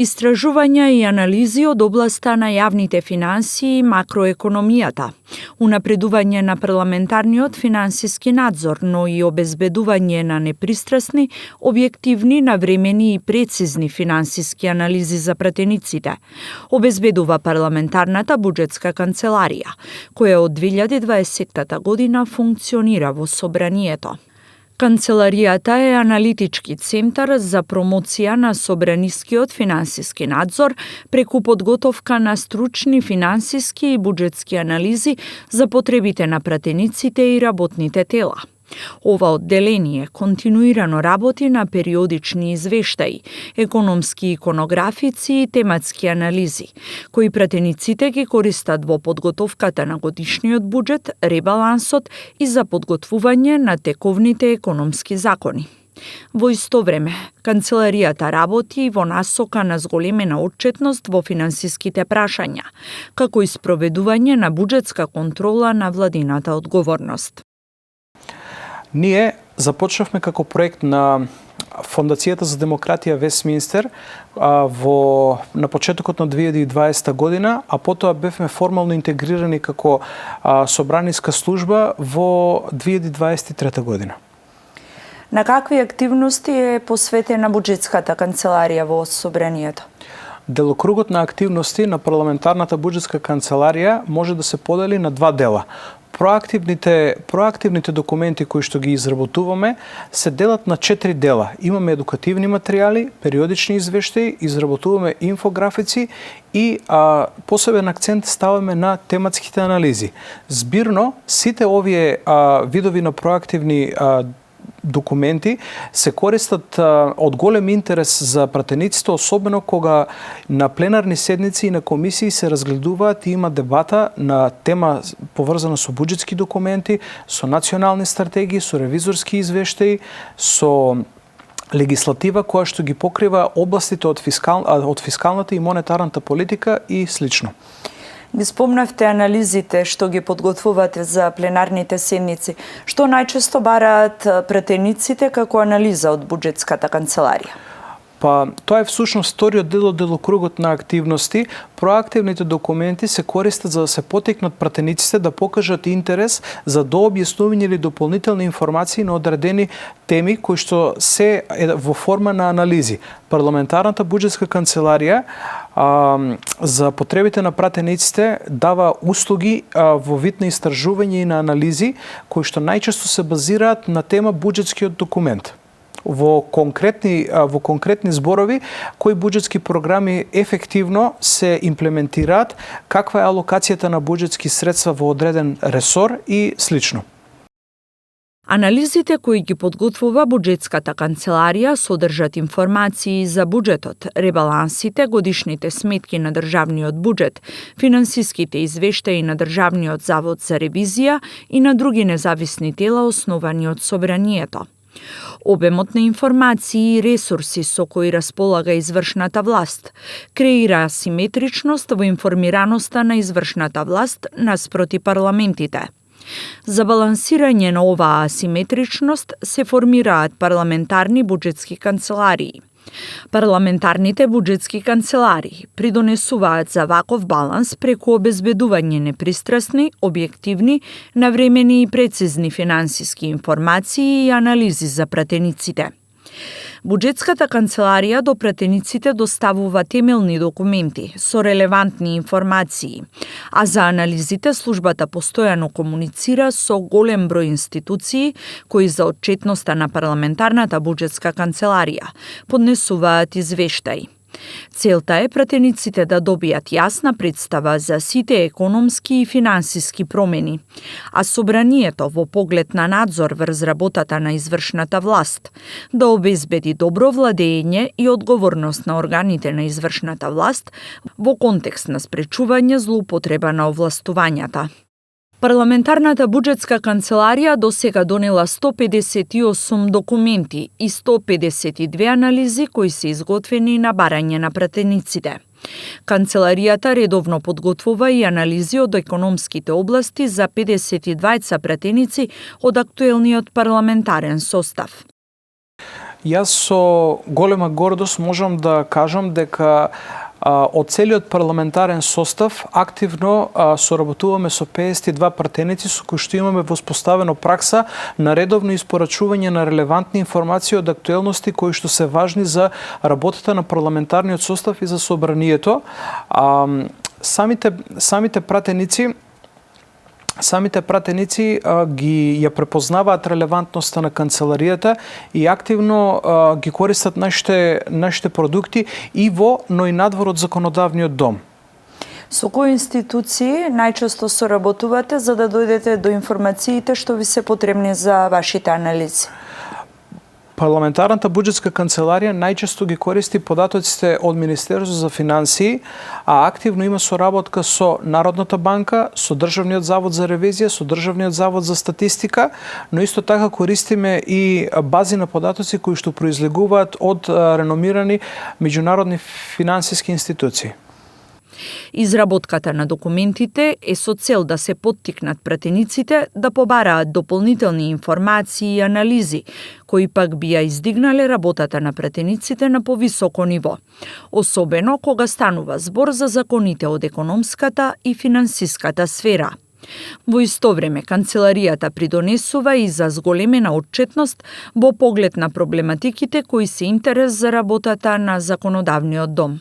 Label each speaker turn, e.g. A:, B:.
A: Истражувања и анализи од областа на јавните финансии и макроекономијата, унапредување на парламентарниот финансиски надзор, но и обезбедување на непристрасни, објективни, навремени и прецизни финансиски анализи за пратениците, обезбедува парламентарната буџетска канцеларија, која од 2020 година функционира во Собранието. Канцеларијата е аналитички центар за промоција на собранискиот финансиски надзор преку подготовка на стручни финансиски и буџетски анализи за потребите на пратениците и работните тела. Ова одделение континуирано работи на периодични извештаи, економски иконографици и тематски анализи, кои пратениците ги користат во подготовката на годишниот буџет, ребалансот и за подготвување на тековните економски закони. Во исто време, канцеларијата работи во насока на зголемена отчетност во финансиските прашања, како и спроведување на буџетска контрола на владината одговорност.
B: Ние започнавме како проект на Фондацијата за демократија Вестминстер на почетокот на 2020 година, а потоа бевме формално интегрирани како собраниска служба во 2023 година.
A: На какви активности е посветена буџетската канцеларија во Собранието?
B: Делокругот на активности на парламентарната буџетска канцеларија може да се подели на два дела. Проактивните документи кои што ги изработуваме се делат на 4 дела. Имаме едукативни материјали, периодични извештаи, изработуваме инфографици и посебен акцент ставаме на тематските анализи. Збирно, сите овие видови на проактивни документи се користат од голем интерес за пратениците, особено кога на пленарни седници и на комисии се разгледуваат и има дебата на тема поврзана со буџетски документи, со национални стратегии, со ревизорски извештаи, со легислатива која што ги покрива областите од фискалната и монетарната политика и слично.
A: Ги спомнавте анализите што ги подготвувате за пленарните седници. Што најчесто бараат пратениците како анализа од буџетската канцеларија?
B: Тоа е всушност вториот дел од делокругот на активности. Проактивните документи се користат за да се потекнат пратениците да покажат интерес за дообјаснување или дополнителни информации на одредени теми кои што се во форма на анализи. Парламентарната буџетска канцеларија за потребите на пратениците дава услуги во вид на истражување и на анализи кои што најчесто се базираат на тема буџетскиот документ. Во конкретни зборови, кои буџетски програми ефективно се имплементираат, каква е алокацијата на буџетски средства во одреден ресор и слично.
A: Анализите кои ги подготвува буџетската канцеларија содржат информации за буџетот, ребалансите, годишните сметки на државниот буџет, финансиските извештаи на Државниот завод за ревизија и на други независни тела основани од Собранието. Обемот на информации и ресурси со кои располага извршната власт креира асиметричност во информираноста на извршната власт наспроти парламентите. За балансирање на оваа асиметричност се формираат парламентарни буџетски канцеларии. Парламентарните буџетски канцеларии придонесуваат за ваков баланс преку обезбедување непристрасни, објективни, навремени и прецизни финансиски информации и анализи за пратениците. Буџетската канцеларија до пратениците доставува темелни документи со релевантни информации, а за анализите службата постојано комуницира со голем број институции кои за отчетноста на парламентарната буџетска канцеларија поднесуваат извештаи. Целта е пратениците да добијат јасна представа за сите економски и финансиски промени, а Собранието во поглед на надзор врз работата на извршната власт да обезбеди добро владење и одговорност на органите на извршната власт во контекст на спречување злоупотреба на овластувањата. Парламентарната буџетска канцеларија досега донела 158 документи и 152 анализи кои се изготвени на барање на пратениците. Канцеларијата редовно подготвува и анализи од економските области за 52 пратеници од актуелниот парламентарен состав.
B: Јас со голема гордост можам да кажам дека од целиот парламентарен состав активно соработуваме со 52 пратеници со кои што имаме воспоставено пракса на редовно испорачување на релевантни информации од актуелности кои што се важни за работата на парламентарниот состав и за собранието. Самите пратеници ја препознаваат релевантноста на канцеларијата и активно ги користат нашите продукти и во, но и надвор од законодавниот дом.
A: Со кои институции најчесто соработувате за да дојдете до информациите што ви се потребни за вашите анализи?
B: Парламентарната буџетска канцеларија најчесто ги користи податоците од Министерството за финансии, а активно има соработка со Народната банка, со Државниот завод за ревизија, со Државниот завод за статистика, но исто така користиме и бази на податоци кои што произлегуваат од реномирани меѓународни финансиски институции.
A: Изработката на документите е со цел да се поттикнат пратениците да побараат дополнителни информации и анализи, кои пак би ја издигнале работата на пратениците на повисоко ниво, особено кога станува збор за законите од економската и финансиската сфера. Во исто време, канцеларијата придонесува и за зголемена отчетност во поглед на проблематиките кои се интерес за работата на законодавниот дом.